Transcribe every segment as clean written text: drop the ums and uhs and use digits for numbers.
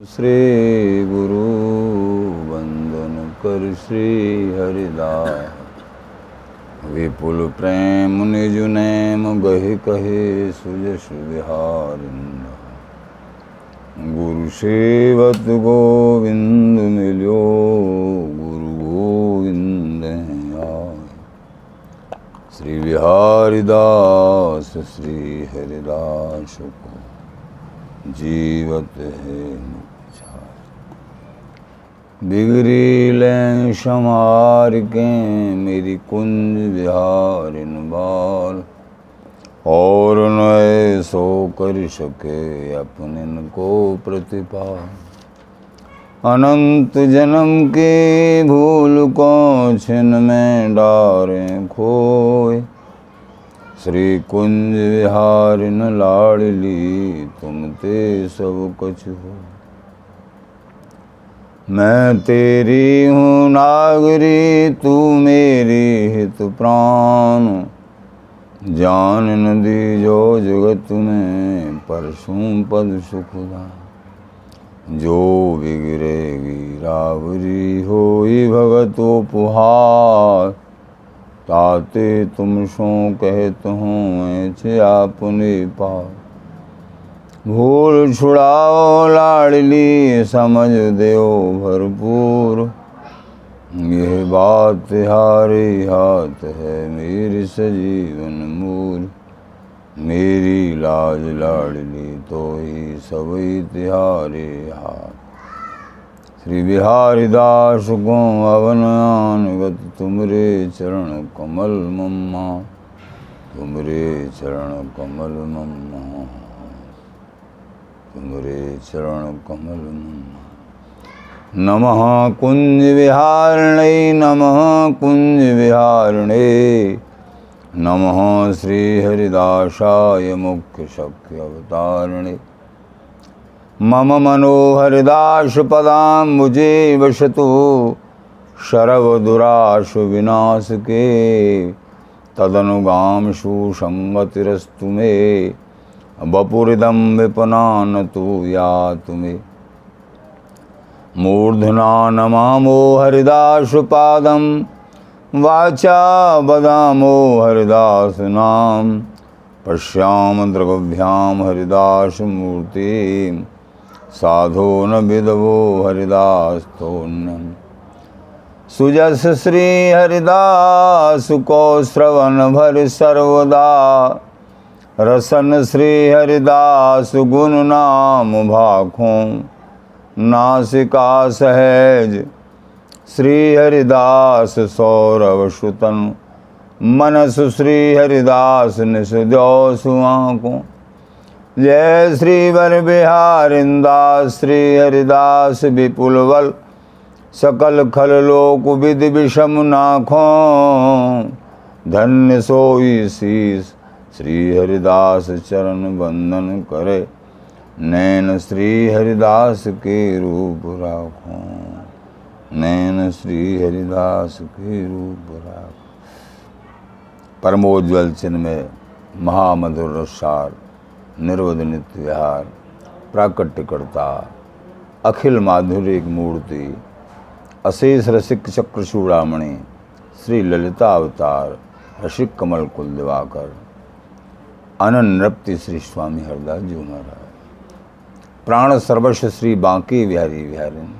श्री गुरु वंदन कर श्री हरिदास। विपुल प्रेम निज नैम गहि कहे सुजस विहारिंद। गुरु सेवत गोविंद मिलो गुरु गोविंद आए। श्री बिहारीदास श्री हरिदास को जीवत है बिगड़ी लें समार के मेरी कुंज बिहारिन बाल। और नए सो कर सके अपने को प्रतिपाल। अनंत जन्म के भूल को छिन में डारें खोए। श्री कुंज विहारिन लाडली तुम ते सब कुछ हो। मैं तेरी हूँ नागरी तू मेरी हित प्राण। जान न दी जो जगत में परसों पद सुखदान। जो बिगड़ेगी रावरी होई भगत उपहार। ताते तुम सो कहत हूँ ऐसे आपने पार। भूल छुड़ाओ लाडली समझ देओ भरपूर। यह बात हारे हाथ है मेरी सजीवन मूल। मेरी लाज लाडली तो ही सबई तिहारे हाथ। श्री बिहारीदास को अवन आनगत तुमरे चरण कमल मम्मा। तुमरे चरण कमल मम्मा। तुमरे चरण कमल मम्मा। नमः कुंज विहारिणे नमः कुंज विहारिणे। नमः श्री हरिदासाय मुख्य शक्य अवतारिणे। मम मनोहरिदास पदाम्बुजे वसतु शरवदुराशु विनाश के। तदनुगाम सुसंगतिरस्तु मे। वपुरिदं विपनान तु यातु मे। मूर्धना नमामो हरिदास पादं। वाचा वदामो हरिदास नाम। पश्याम दृग्भ्याम हरिदास मूर्ति। साधो न विदवो हरिदास तोन्यम। सुजस श्री हरिदास को श्रवण भर सर्वदा। रसन श्री हरिदास गुण नाम भाखों। नासिका सहज श्री हरिदास सौरव सुतन। मनस श्री हरिदास निसद्यो सुआंकों। जय श्री वर बिहारिंदास श्री हरिदास विपुल बल। सकल खल लोक विद विषम नाखों। धन्य सोई शीस श्री हरिदास चरण वंदन करे। नैन श्री हरिदास के रूप राखों। नैन श्री हरिदास के रूप राखों। परमोज्वल चिन्ह में महामधुर रसार निर्वध नित्य विहार। प्राकट्यकर्ता अखिल माधुर्य मूर्ति। अशेष रसिक चक्र चूड़ामणि श्री ललिता अवतार। रसिक कमल कुल दिवाकर। अनन्य नृप्ति श्री स्वामी हरदास जी महाराज। प्राण सर्वस्व श्री बांके बिहारी बिहारिन।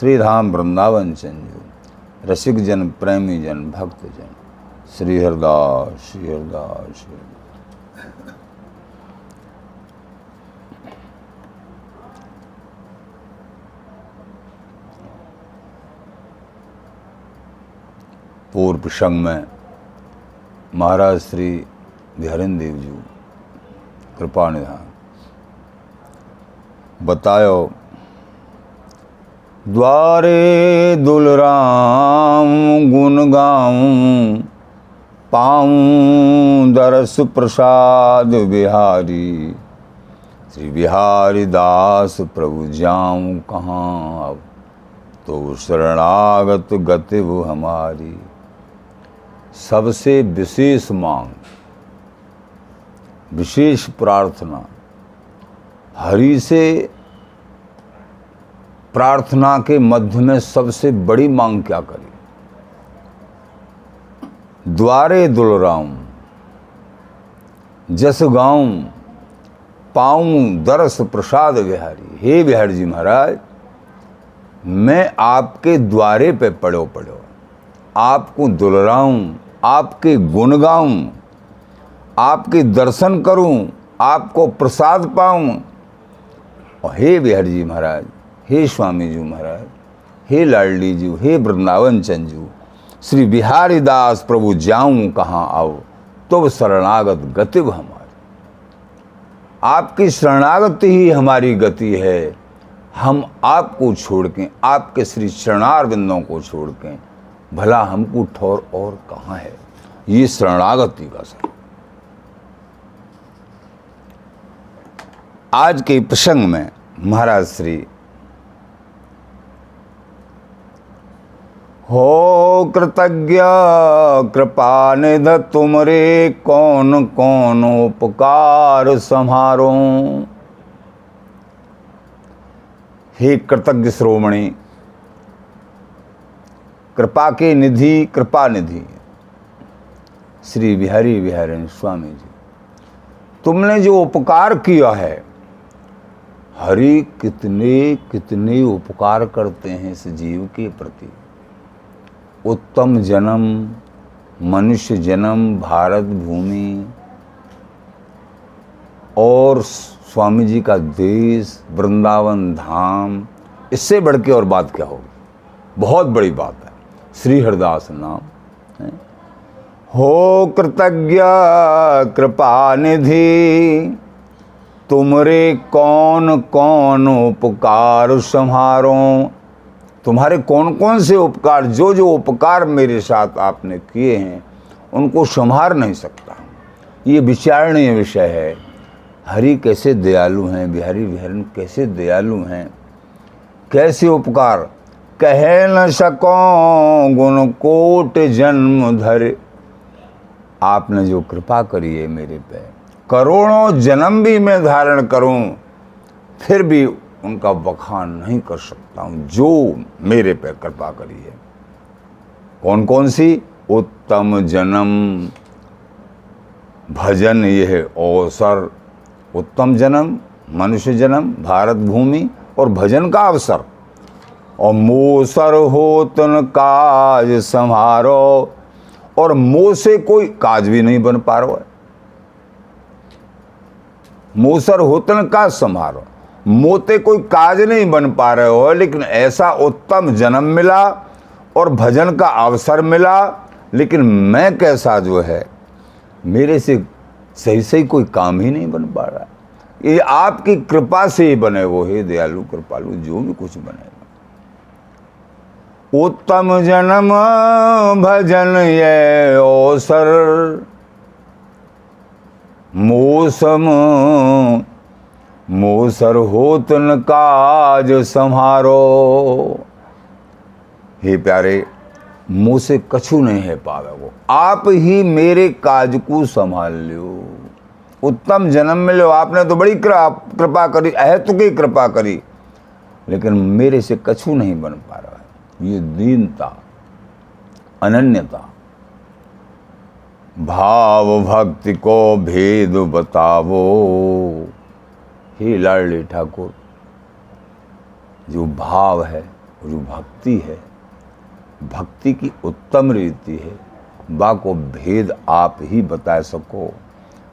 श्री धाम वृंदावन चंजू। रसिक जन प्रेमी जन भक्त जन। श्री हरदास श्री हरदास श्री हरदास। पूर्व प्रसंग में महाराज श्री बिहारिन देव जी कृपा निधान बतायो। द्वारे दुलराम गुण गाऊं। पाऊं दरस प्रसाद बिहारी। श्री बिहारी दास प्रभु जाऊं कहाँ अब। तो शरणागत गति वो हमारी। सबसे विशेष मांग विशेष प्रार्थना हरि से प्रार्थना के मध्य में सबसे बड़ी मांग क्या करी? द्वारे दुलराऊं, जस गाऊं, पाऊं दरस प्रसाद बिहारी। हे बिहारी जी महाराज, मैं आपके द्वारे पे पड़ो आपको दुलराऊं, आपके गुण गाऊं, आपके दर्शन करूं, आपको प्रसाद पाऊं। और हे बिहारी जी महाराज, हे स्वामी जी महाराज, हे लाडली जी, हे वृंदावन चंजू, श्री बिहारी दास प्रभु जाऊं कहाँ आओ, तो शरणागत गति हमारी। आपकी शरणागति ही हमारी गति है। हम आपको छोड़ के, आपके श्री चरणार बिंदों को छोड़ के भला हमको ठौर और कहाँ है। ये शरणागति का सर। आज के प्रसंग में महाराज श्री हो कृतज्ञ कृपा निध तुमरे कौन कौन उपकार संहारो। हे कृतज्ञ श्रोमणी, कृपा के निधि, कृपा निधि श्री बिहारी बिहारी स्वामी जी, तुमने जो उपकार किया है, हरि कितने कितने उपकार करते हैं इस जीव के प्रति। उत्तम जन्म, मनुष्य जन्म, भारत भूमि और स्वामी जी का देश, वृंदावन धाम, इससे बढ़ के और बात क्या होगी? बहुत बड़ी बात है। श्री हरिदास नाम है। हो कृतज्ञ कृपा निधि तुमरे कौन कौन उपकार संहारो। तुम्हारे कौन कौन से उपकार, जो जो उपकार मेरे साथ आपने किए हैं, उनको संभार नहीं सकता। ये विचारणीय विषय है। हरि कैसे दयालु हैं, बिहारी बिहारी कैसे दयालु हैं, कैसे उपकार कह न सको गुण कोट जन्म धरे। आपने जो कृपा करी है मेरे पे, करोड़ों जन्म भी मैं धारण करूं फिर भी उनका बखान नहीं कर सकता हूं, जो मेरे पे कृपा करी है। कौन कौन सी? उत्तम जन्म, भजन यह अवसर। उत्तम जन्म, मनुष्य जन्म, भारत भूमि और भजन का अवसर। और मोसर हो तन काज संहारो। और मोह से कोई काज भी नहीं बन पा रहा है। मोसर होतन काज संहारो, मोते कोई काज नहीं बन पा रहे हो, लेकिन ऐसा उत्तम जन्म मिला और भजन का अवसर मिला, लेकिन मैं कैसा जो है, मेरे से सही सही कोई काम ही नहीं बन पा रहा। ये आपकी कृपा से ही बने वो, हे दयालु कृपालु, जो भी कुछ बनेगा। उत्तम जन्म भजन ये अवसर, मौसम मोसर होतन काज संहारो। हे प्यारे, मुँह से कछु नहीं है पावे वो, आप ही मेरे काज को संभाल लो। उत्तम जन्म मिलो, आपने तो बड़ी कृपा करी, अहेतु की कृपा करी, लेकिन मेरे से कछु नहीं बन पा रहा है। ये दीनता, अनन्यता। भाव भक्ति को भेद बतावो। हे लाडले ठाकुर, जो भाव है, जो भक्ति है, भक्ति की उत्तम रीति है, बा को भेद आप ही बता सको।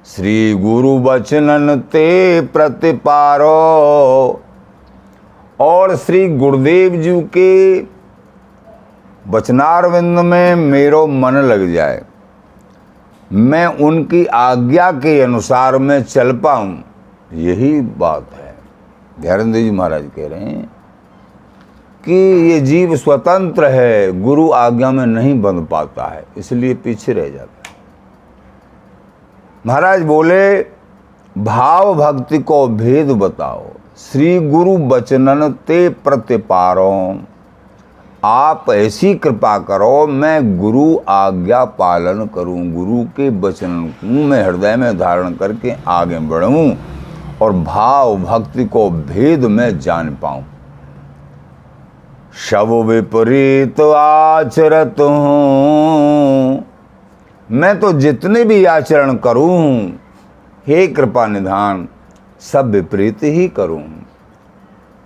श्री गुरु बचनन ते प्रतिपारो। और श्री गुरुदेव जी के वचनारविंद में मेरो मन लग जाए, मैं उनकी आज्ञा के अनुसार मैं चल पाऊं, यही बात है। ध्यानदेव जी महाराज कह रहे हैं कि ये जीव स्वतंत्र है, गुरु आज्ञा में नहीं बंध पाता है, इसलिए पीछे रह जाता है। महाराज बोले, भाव भक्ति को भेद बताओ। श्री गुरु बचनन ते प्रतिपारो। आप ऐसी कृपा करो, मैं गुरु आज्ञा पालन करूं, गुरु के वचन को मैं हृदय में धारण करके आगे बढ़ूं और भाव भक्ति को भेद में जान पाऊं। शव विपरीत आचरत हूँ, मैं तो जितने भी आचरण करूँ हे कृपा निधान सब विपरीत ही करूँ।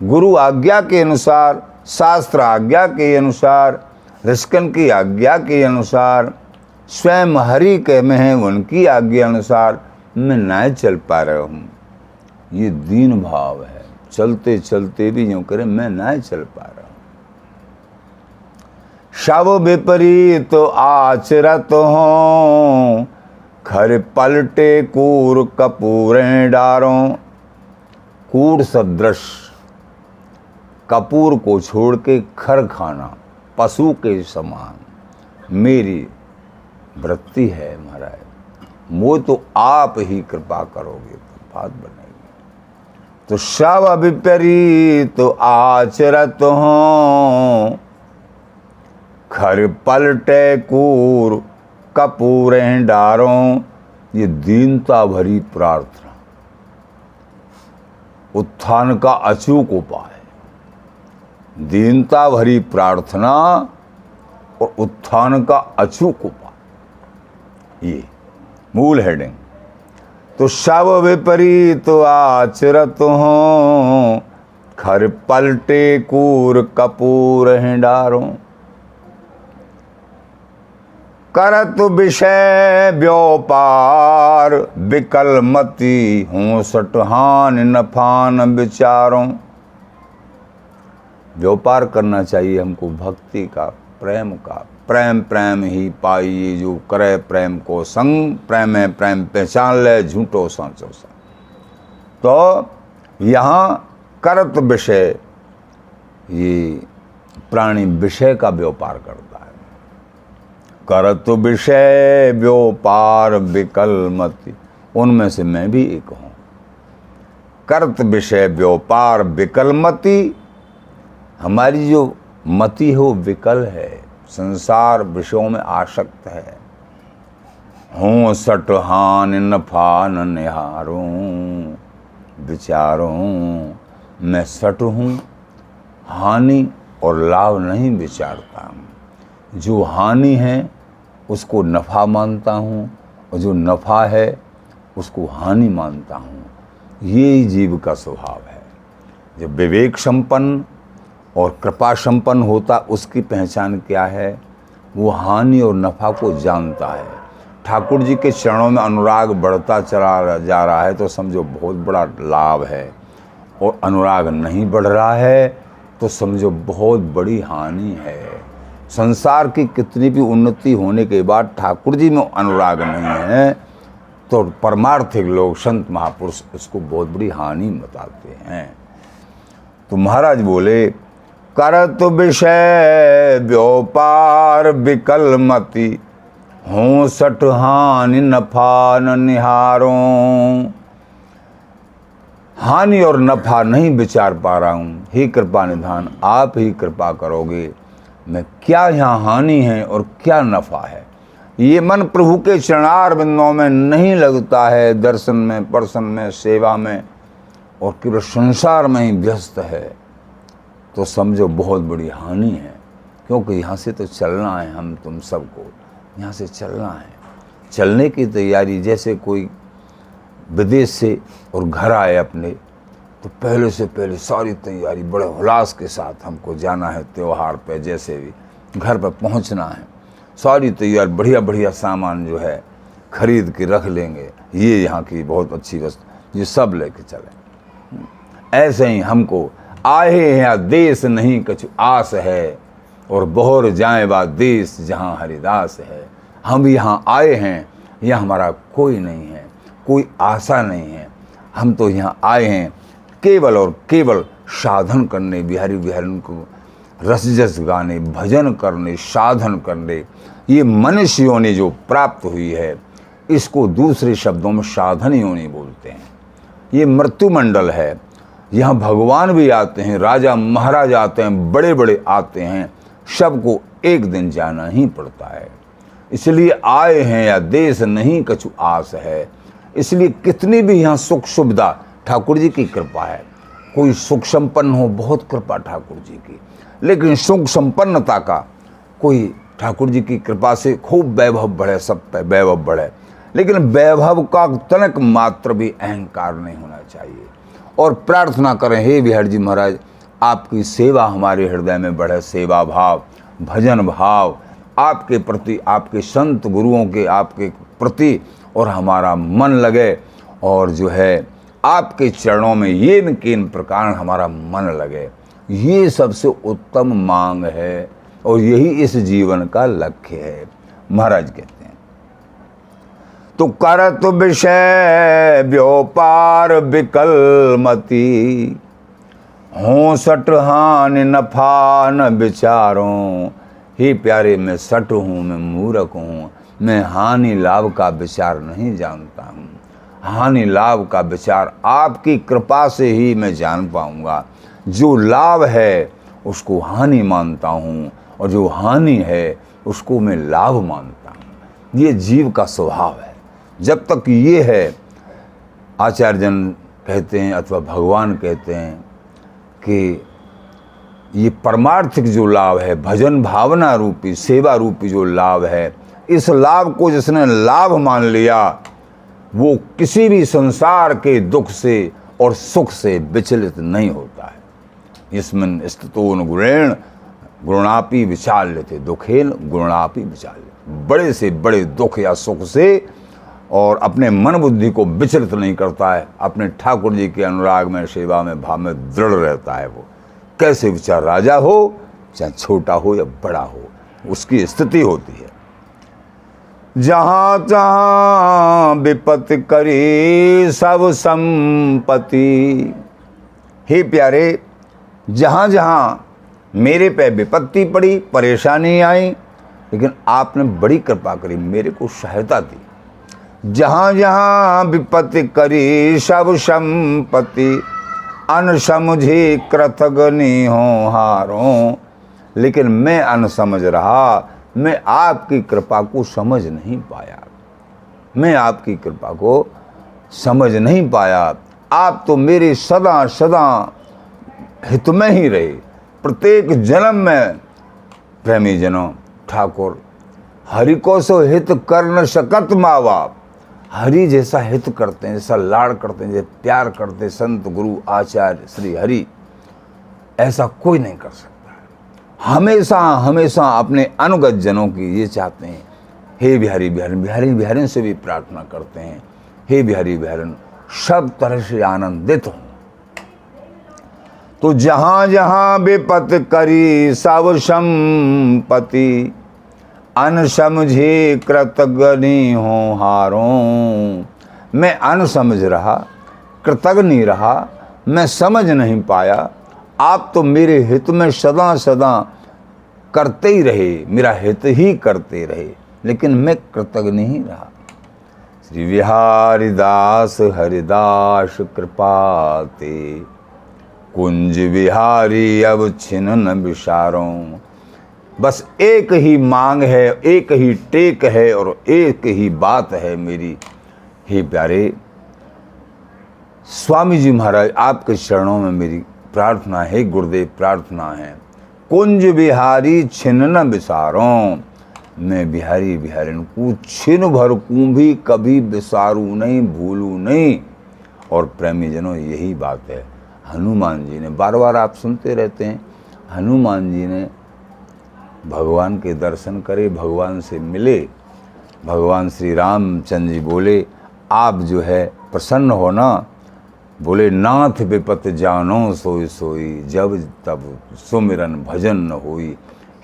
गुरु आज्ञा के अनुसार, शास्त्र आज्ञा के अनुसार, ऋषिकन की आज्ञा के अनुसार, स्वयं हरि के में है उनकी आज्ञा अनुसार मैं नहीं चल पा रहा हूँ। ये दीन भाव है, चलते चलते भी यूँ करें मैं नहीं चल पा रहा हूँ। शव विपरीत आचरत हों, खर पलटे कूर कपूर डारों। कूर सदृश कपूर को छोड़ के खर खाना पशु के समान मेरी वृत्ति है महाराज। वो तो आप ही कृपा करोगे तो बात बनेगी। तो शव विपरीत आचरत हों, खर पलटे कूर कपूर डारों। ये दीनता भरी प्रार्थना, उत्थान का अचूक उपाय। दीनता भरी प्रार्थना और उत्थान का अचूक उपाय, ये मूल हेडिंग। तो शव विपरीत आचरत हों, खर पलटे कूर कपूर डारों। करत विषय व्यापार विकल मति हूँ, सटहान नफान विचारों। व्यापार करना चाहिए हमको भक्ति का, प्रेम का। प्रेम प्रेम ही पाइए जो करे प्रेम को संग, प्रेम है प्रेम पहचान ले झूठो सांचो संग। तो यहाँ करत विषय, ये प्राणी विषय का व्यापार करता है। करत विषय व्यापार विकल मति, उनमें से मैं भी एक हूँ। करत विषय व्यापार विकल मति, हमारी जो मति हो विकल है, संसार विषयों में आसक्त है। हूँ सटहान नफा न निहारूं विचारूं, मैं सट हूँ, हानि और लाभ नहीं विचारता। जो हानि है उसको नफ़ा मानता हूँ और जो नफ़ा है उसको हानि मानता हूँ। ये जीव का स्वभाव है। जब विवेक संपन्न और कृपा संपन्न होता, उसकी पहचान क्या है? वो हानि और नफ़ा को जानता है। ठाकुर जी के चरणों में अनुराग बढ़ता चला जा रहा है तो समझो बहुत बड़ा लाभ है, और अनुराग नहीं बढ़ रहा है तो समझो बहुत बड़ी हानि है। संसार की कितनी भी उन्नति होने के बाद ठाकुर जी में अनुराग नहीं है तो परमार्थिक लोग, संत महापुरुष इसको बहुत बड़ी हानि बताते हैं। तो महाराज बोले, करत विषय व्यापार विकल मति हूँ सट हानि नफा न निहारों। हानि और नफा नहीं विचार पा रहा हूँ। हे कृपा निधान, आप ही कृपा करोगे मैं क्या यहाँ हानि है और क्या नफा है। ये मन प्रभु के चरणार बिंदुओं में नहीं लगता है, दर्शन में, प्रसन्न में, सेवा में, और केवल संसार में ही व्यस्त है, तो समझो बहुत बड़ी हानि है। क्योंकि यहाँ से तो चलना है, हम तुम सबको यहाँ से चलना है। चलने की तैयारी, जैसे कोई विदेश से और घर आए अपने, तो पहले से पहले सारी तैयारी बड़े उल्लास के साथ हमको जाना है त्योहार पे, जैसे भी घर पर पहुंचना है, सारी तैयार बढ़िया बढ़िया सामान जो है खरीद के रख लेंगे। ये यहाँ की बहुत अच्छी वस्तु, ये सब लेके चले। ऐसे ही हमको आए हैं देश नहीं कछु आस है, और बहुर जाए बा देश जहाँ हरिदास है। हम यहाँ आए हैं, यहाँ हमारा कोई नहीं है, कोई आशा नहीं है। हम तो यहाँ आए हैं केवल और केवल साधन करने, बिहारी बिहारी को रसजस गाने, भजन करने, साधन करने। ये मनुष्य योनि जो प्राप्त हुई है, इसको दूसरे शब्दों में साधन योनि बोलते हैं। ये मृत्यु मंडल है, यहाँ भगवान भी आते हैं, राजा महाराज आते हैं, बड़े बड़े आते हैं, सबको एक दिन जाना ही पड़ता है। इसलिए आए हैं या देश नहीं कछु आस है। इसलिए कितनी भी यहाँ सुख सुविधा ठाकुर जी की कृपा है, कोई सुख संपन्न हो, बहुत कृपा ठाकुर जी की, लेकिन सुख संपन्नता का कोई ठाकुर जी की कृपा से खूब वैभव बढ़े, सब पे वैभव बढ़े, लेकिन वैभव का तनक मात्र भी अहंकार नहीं होना चाहिए। और प्रार्थना करें, हे बिहारी जी महाराज आपकी सेवा हमारे हृदय में बढ़े, सेवा भाव, भजन भाव आपके प्रति, आपके संत गुरुओं के आपके प्रति, और हमारा मन लगे, और जो है आपके चरणों में ये न किन प्रकार हमारा मन लगे। ये सबसे उत्तम मांग है और यही इस जीवन का लक्ष्य है। महाराज कहते हैं, तो करत विषय व्यापार विकल मति, हों सट हानि नफा न विचारों। हे प्यारे, मैं सट हूँ, मैं मूर्ख हूँ, मैं हानि लाभ का विचार नहीं जानता हूँ। हानि लाभ का विचार आपकी कृपा से ही मैं जान पाऊँगा। जो लाभ है उसको हानि मानता हूँ, और जो हानि है उसको मैं लाभ मानता हूँ। ये जीव का स्वभाव है। जब तक ये है, आचार्यजन कहते हैं अथवा भगवान कहते हैं कि ये परमार्थिक जो लाभ है, भजन भावना रूपी, सेवा रूपी जो लाभ है, इस लाभ को जिसने लाभ मान लिया वो किसी भी संसार के दुख से और सुख से विचलित नहीं होता है। इसमें स्थितोन गुणेन गुणापि विचाल्यते, दुखेन गुणापि विचाल्यते। बड़े से बड़े दुख या सुख से और अपने मन बुद्धि को विचलित नहीं करता है, अपने ठाकुर जी के अनुराग में, सेवा में, भाव में दृढ़ रहता है। वो कैसे विचार राजा हो, चाहे छोटा हो या बड़ा हो, उसकी स्थिति होती है। जहाँ तहाँ विपत्ति करी सब संपत्ति। हे प्यारे, जहाँ जहाँ मेरे पे विपत्ति पड़ी, परेशानी आई, लेकिन आपने बड़ी कृपा करी, मेरे को सहायता दी। जहाँ जहाँ विपत्ति करी सब संपत्ति, अनसमझी कृतघ्नि हो हारों। लेकिन मैं अनसमझ रहा, मैं आपकी कृपा को समझ नहीं पाया, मैं आपकी कृपा को समझ नहीं पाया। आप तो मेरे सदा सदा हित में ही रहे, प्रत्येक जन्म में। प्रेमी जनों, ठाकुर हरि को सो हित कर न सकत माँ बाप। हरि जैसा हित करते हैं, जैसा लाड़ करते हैं, जैसे प्यार करते हैं संत गुरु आचार्य श्री हरि, ऐसा कोई नहीं कर सकता है। हमेशा हमेशा अपने अनुगत जनों की ये चाहते हैं, हे बिहारी बिहारी, बिहारी बिहारी से भी प्रार्थना करते हैं, हे बिहारी बिहारी सब तरह से आनंदित हों। तो जहाँ जहाँ विपत्ति करी सब संपत्ति, अनसमझे कृतघ्नि हो हारों। मैं अनसमझ रहा, कृतघ्नि रहा, मैं समझ नहीं पाया। आप तो मेरे हित में सदा सदा करते ही रहे, मेरा हित ही करते रहे, लेकिन मैं कृतघ्न ही रहा। श्री बिहारी दास हरिदास कृपाते, कुंज बिहारी अब छिन न विसारों। बस एक ही मांग है, एक ही टेक है और एक ही बात है मेरी। हे प्यारे स्वामी जी महाराज, आपके चरणों में मेरी प्रार्थना है, गुरुदेव प्रार्थना है। कुंज बिहारी छिन न विसारों। मैं बिहारी बिहारी को छिन भर को भी कभी विसारू नहीं, भूलू नहीं। और प्रेमी जनों, यही बात है। हनुमान जी ने, बार बार आप सुनते रहते हैं, हनुमान जी ने भगवान के दर्शन करे, भगवान से मिले। भगवान श्री रामचंद्र जी बोले, आप जो है प्रसन्न हो ना। बोले, नाथ विपत जानो सोई सोई, जब तब सुमिरन भजन न होई।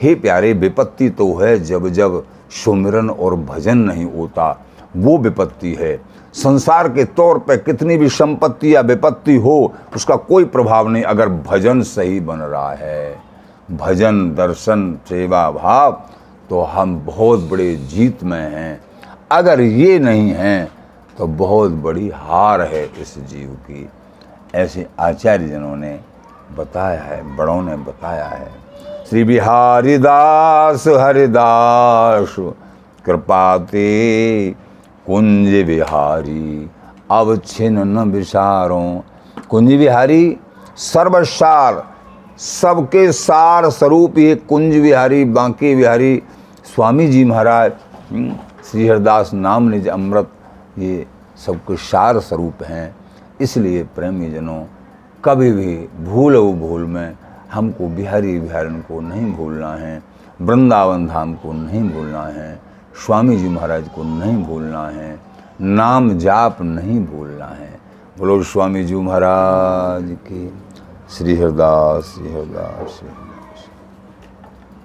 हे प्यारे, विपत्ति तो है जब जब सुमिरन और भजन नहीं होता, वो विपत्ति है। संसार के तौर पे कितनी भी संपत्ति या विपत्ति हो, उसका कोई प्रभाव नहीं अगर भजन सही बन रहा है। भजन, दर्शन, सेवा भाव, तो हम बहुत बड़े जीत में हैं। अगर ये नहीं है तो बहुत बड़ी हार है इस जीव की। ऐसे आचार्य जनों ने बताया है, बड़ों ने बताया है। श्री बिहारी दास हरिदास कृपाते, कुंज बिहारी अब छिन न विसारों। कुंज बिहारी सर्वसार, सबके सार स्वरूप ये कुंज विहारी बांके बिहारी स्वामी जी महाराज श्री हरिदास नाम निज अमृत ये सबके सार स्वरूप हैं। इसलिए प्रेमी जनों, कभी भी भूल में हमको बिहारी बिहारन को नहीं भूलना है, वृंदावन धाम को नहीं भूलना है, स्वामी जी महाराज को नहीं भूलना है, नाम जाप नहीं भूलना है। बोलो स्वामी जी महाराज की। श्री हरिदास श्री हरिदास।